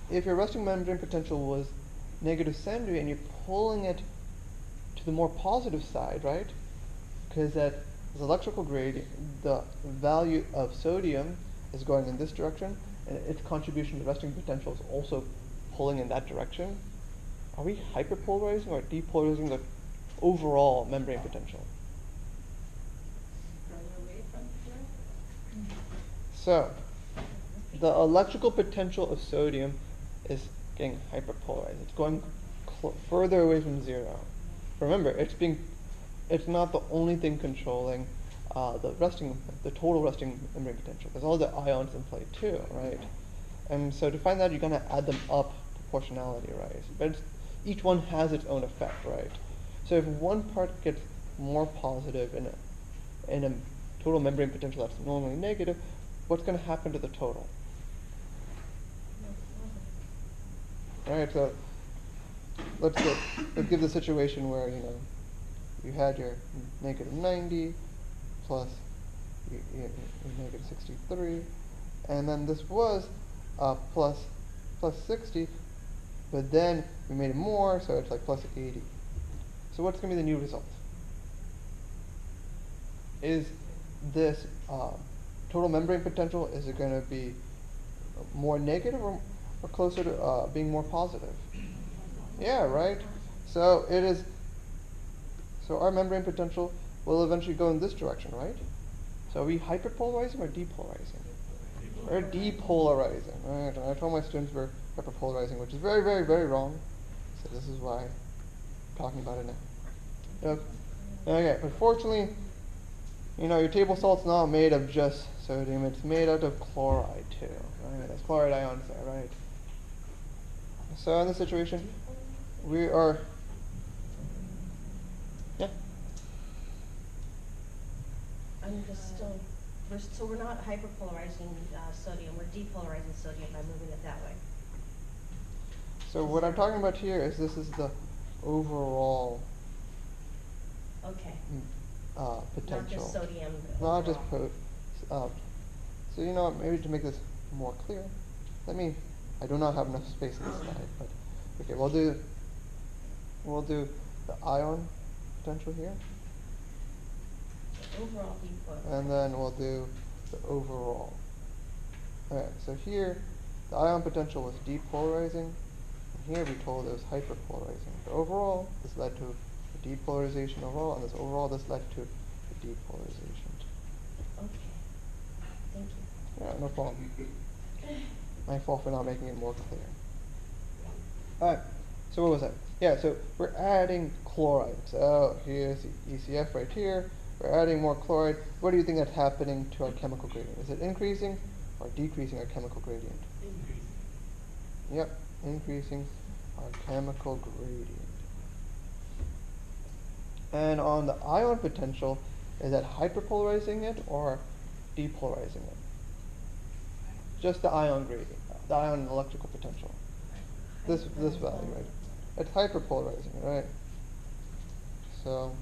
if your resting membrane potential was -70 and you're pulling it to the more positive side, right? Because that is electrical gradient, the value of sodium is going in this direction, and its contribution to resting potential is also pulling in that direction. Are we hyperpolarizing or depolarizing the overall membrane potential? So, the electrical potential of sodium is getting hyperpolarized. It's going further away from zero. Remember, it's not the only thing controlling the total resting membrane potential. There's all the ions in play too, right? And so to find that, you're gonna add them up proportionality, right? But each one has its own effect, right? So if one part gets more positive in a total membrane potential that's normally negative, what's going to happen to the total? All right, so let's give the situation where you had your -90 plus your -63, and then this was plus 60, but then we made it more, so it's like plus 80. So what's going to be the new result? Is this total membrane potential, is it going to be more negative or closer to being more positive? Yeah, right? So it is. So our membrane potential will eventually go in this direction, right? So are we hyperpolarizing or depolarizing? We're depolarizing. Right? And I told my students we're hyperpolarizing, which is very, very, very wrong. So this is why I'm talking about it now. Okay, but fortunately, your table salt's not made of just sodium. It's made out of chloride too. Right? There's chloride ions there, right? So in this situation, we are. Yeah. I'm just still. So we're not hyperpolarizing sodium. We're depolarizing sodium by moving it that way. So what I'm talking about here is this is the overall. Okay. Potential. Not just sodium. Not just so maybe to make this more clear, I do not have enough space on this slide, but okay, we'll do the ion potential here. The overall depolarizing. And then we'll do the overall. Alright, so here the ion potential was depolarizing, and here we told it was hyperpolarizing. But overall, this led to a depolarization overall, and this led to a depolarization. Okay. Thank you. Yeah, no problem. My fault for not making it more clear. Alright, so what was that? Yeah, so we're adding chloride. So here's the ECF right here. We're adding more chloride. What do you think that's happening to our chemical gradient? Is it increasing or decreasing our chemical gradient? Increasing. Yep, increasing our chemical gradient. And on the ion potential, is that hyperpolarizing it or depolarizing it? Just the ion gradient, the ion electrical potential. This value, right? It's hyperpolarizing, right? So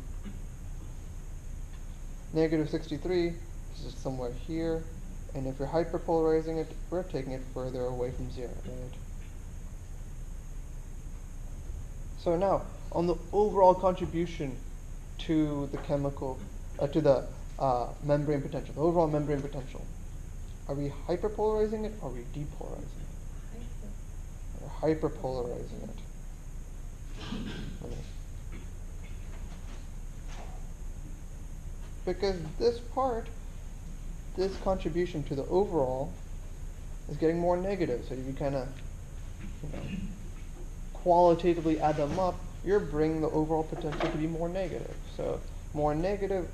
-63 is just somewhere here, and if you're hyperpolarizing it, we're taking it further away from zero, right? So now, on the overall contribution to the chemical, to the membrane potential, the overall membrane potential, are we hyperpolarizing it or are we depolarizing it? We're hyperpolarizing it. Okay. Because this contribution to the overall is getting more negative. So if you kind of, qualitatively add them up, you're bringing the overall potential to be more negative. So more negative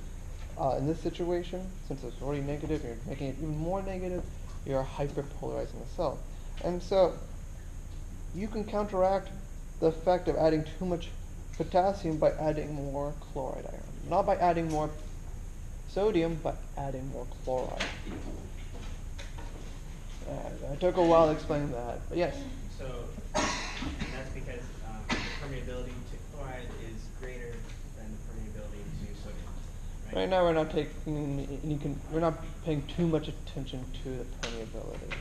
in this situation, since it's already negative, you're making it even more negative, you're hyperpolarizing the cell. And so you can counteract the effect of adding too much potassium by adding more chloride ion. Not by adding more sodium, but adding more chloride. It took a while to explain that, but yes? So that's because the permeability to chloride is greater than the permeability to sodium. Right now we're not taking we're not paying too much attention to the permeability. Okay.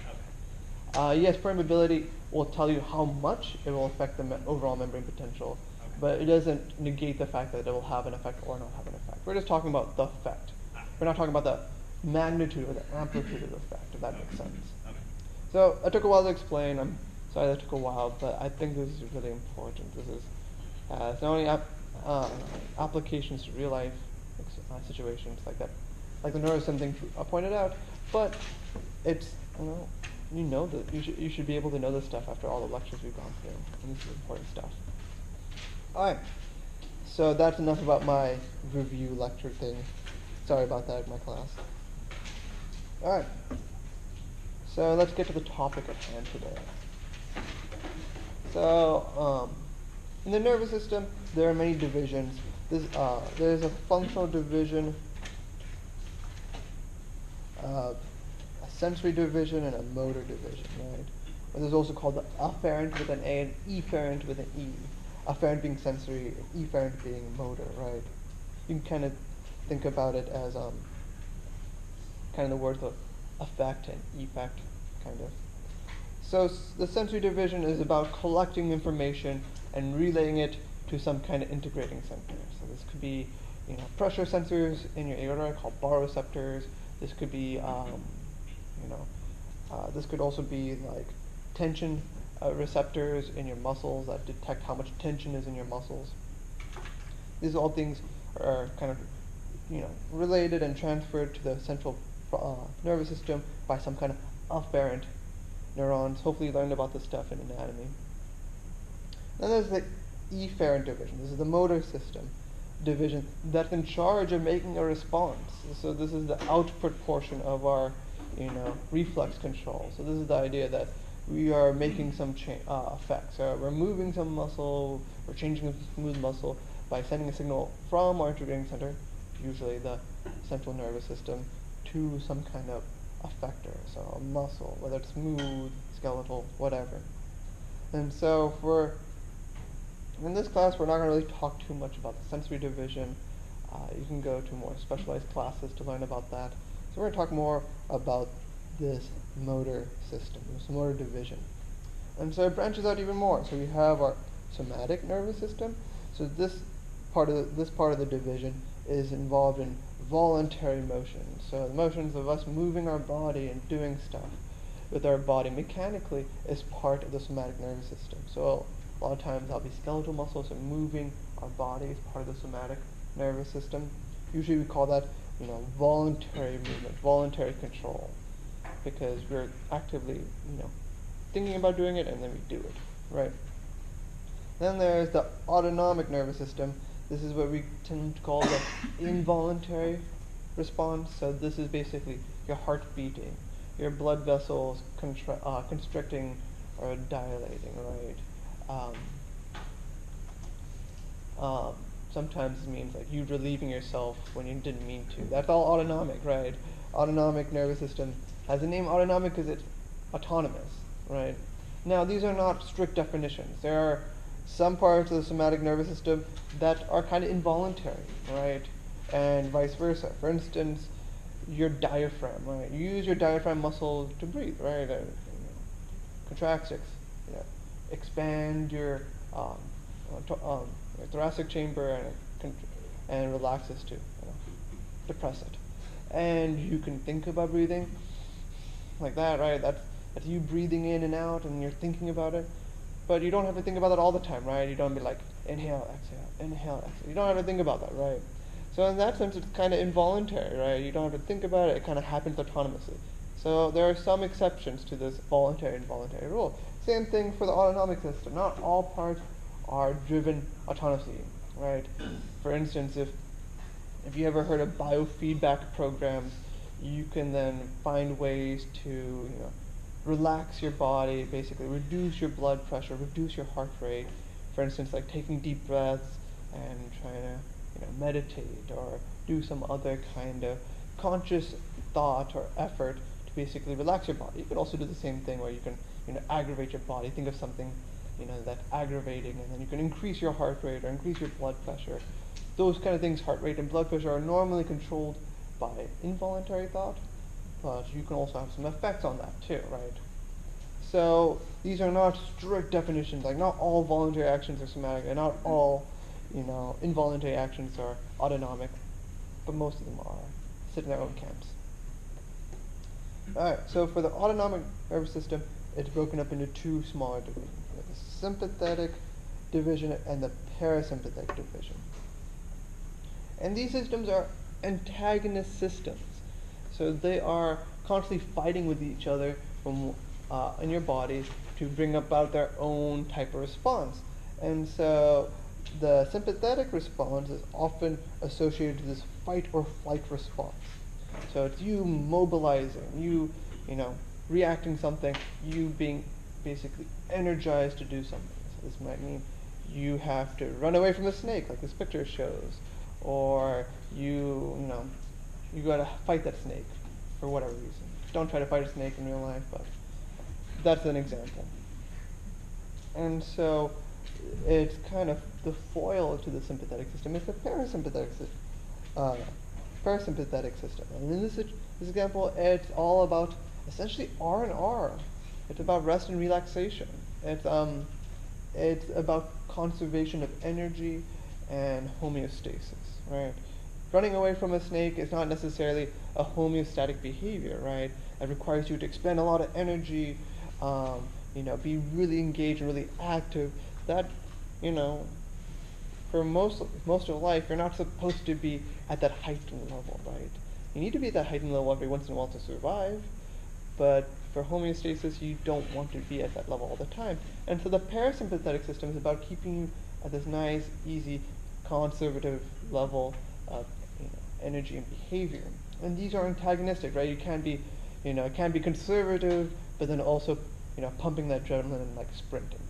Yes, permeability will tell you how much it will affect the overall membrane potential, Okay. but it doesn't negate the fact that it will have an effect or not have an effect. We're just talking about the effect. Ah. We're not talking about the magnitude or the amplitude of the effect, if that makes sense. Okay. So it took a while to explain. I'm sorry that took a while, but I think this is really important. This is it's not only applications to real life situations like that, like the neurostim thing pointed out, but it's you know that you should be able to know this stuff after all the lectures we've gone through, and this is important stuff. All right, so that's enough about my review lecture thing. Sorry about that, my class. All right. So let's get to the topic at hand today. So, in the nervous system, there are many divisions. There's a functional division, a sensory division, and a motor division, right? But there's also called the afferent with an A and efferent with an E. Afferent being sensory, and efferent being motor, right? You can kind of think about it as kind of the words of affect and effect, kind of. So the sensory division is about collecting information and relaying it to some kind of integrating center. So this could be, pressure sensors in your aorta called baroreceptors. This could be, this could also be like tension receptors in your muscles that detect how much tension is in your muscles. These all things are kind of, related and transferred to the central nervous system by some kind of afferent neurons. Hopefully you learned about this stuff in anatomy. Then there's the efferent division. This is the motor system division that's in charge of making a response. So this is the output portion of our, reflex control. So this is the idea that we are making some effects. So we're moving some muscle, we're changing a smooth muscle by sending a signal from our integrating center, usually the central nervous system, to some kind of effector, so a muscle, whether it's smooth, skeletal, whatever. And so in this class, we're not going to really talk too much about the sensory division. You can go to more specialized classes to learn about that. So we're going to talk more about this motor system, this motor division. And so it branches out even more. So we have our somatic nervous system. So this part of the division is involved in voluntary motion. So the motions of us moving our body and doing stuff with our body mechanically is part of the somatic nervous system. So a lot of times that'll be skeletal muscles and moving our body is part of the somatic nervous system. Usually we call that, voluntary movement, voluntary control, because we're actively, thinking about doing it and then we do it, right? Then there's the autonomic nervous system. This is what we tend to call the involuntary response. So this is basically your heart beating, your blood vessels constricting or dilating, right? Sometimes it means like you relieving yourself when you didn't mean to. That's all autonomic, right? Autonomic nervous system has the name autonomic because it's autonomous, right? Now these are not strict definitions. There are some parts of the somatic nervous system that are kind of involuntary, right? And vice versa. For instance, your diaphragm, right? You use your diaphragm muscle to breathe, right? Contract, expand your thoracic chamber and relaxes to depress it. And you can think about breathing like that, right? That's you breathing in and out, and you're thinking about it. But you don't have to think about that all the time, right? You don't be like, inhale, exhale. You don't have to think about that, right? So in that sense, it's kind of involuntary, right? You don't have to think about it. It kind of happens autonomously. So there are some exceptions to this voluntary-involuntary rule. Same thing for the autonomic system. Not all parts are driven autonomously, right? For instance, if you ever heard of biofeedback programs, you can then find ways to, relax your body, basically reduce your blood pressure, reduce your heart rate. For instance, like taking deep breaths and trying to, meditate or do some other kind of conscious thought or effort to basically relax your body. You could also do the same thing where you can, aggravate your body. Think of something, that's aggravating, and then you can increase your heart rate or increase your blood pressure. Those kind of things, heart rate and blood pressure, are normally controlled by involuntary thought, but you can also have some effects on that too, right? So these are not strict definitions. Like not all voluntary actions are somatic, and not all, involuntary actions are autonomic, but most of them are. Sit in their own camps. All right. So for the autonomic nervous system, it's broken up into two smaller divisions: the sympathetic division and the parasympathetic division. And these systems are antagonist systems. So they are constantly fighting with each other in your body to bring about their own type of response. And so the sympathetic response is often associated with this fight or flight response. So it's you mobilizing, reacting something, you being basically energized to do something. So this might mean you have to run away from a snake, like this picture shows, or you gotta fight that snake for whatever reason. Don't try to fight a snake in real life, but that's an example. And so it's kind of the foil to the sympathetic system. It's the parasympathetic system. And in this example, it's all about essentially R&R. It's about rest and relaxation. It's about conservation of energy and homeostasis, right? Running away from a snake is not necessarily a homeostatic behavior, right? It requires you to expend a lot of energy, be really engaged and really active. That, for most of life, you're not supposed to be at that heightened level, right? You need to be at that heightened level every once in a while to survive, but for homeostasis, you don't want to be at that level all the time. And so the parasympathetic system is about keeping you at this nice, easy, conservative level of energy and behavior. And these are antagonistic, right? You can't be, it can't be conservative, but then also, pumping that adrenaline and like sprinting.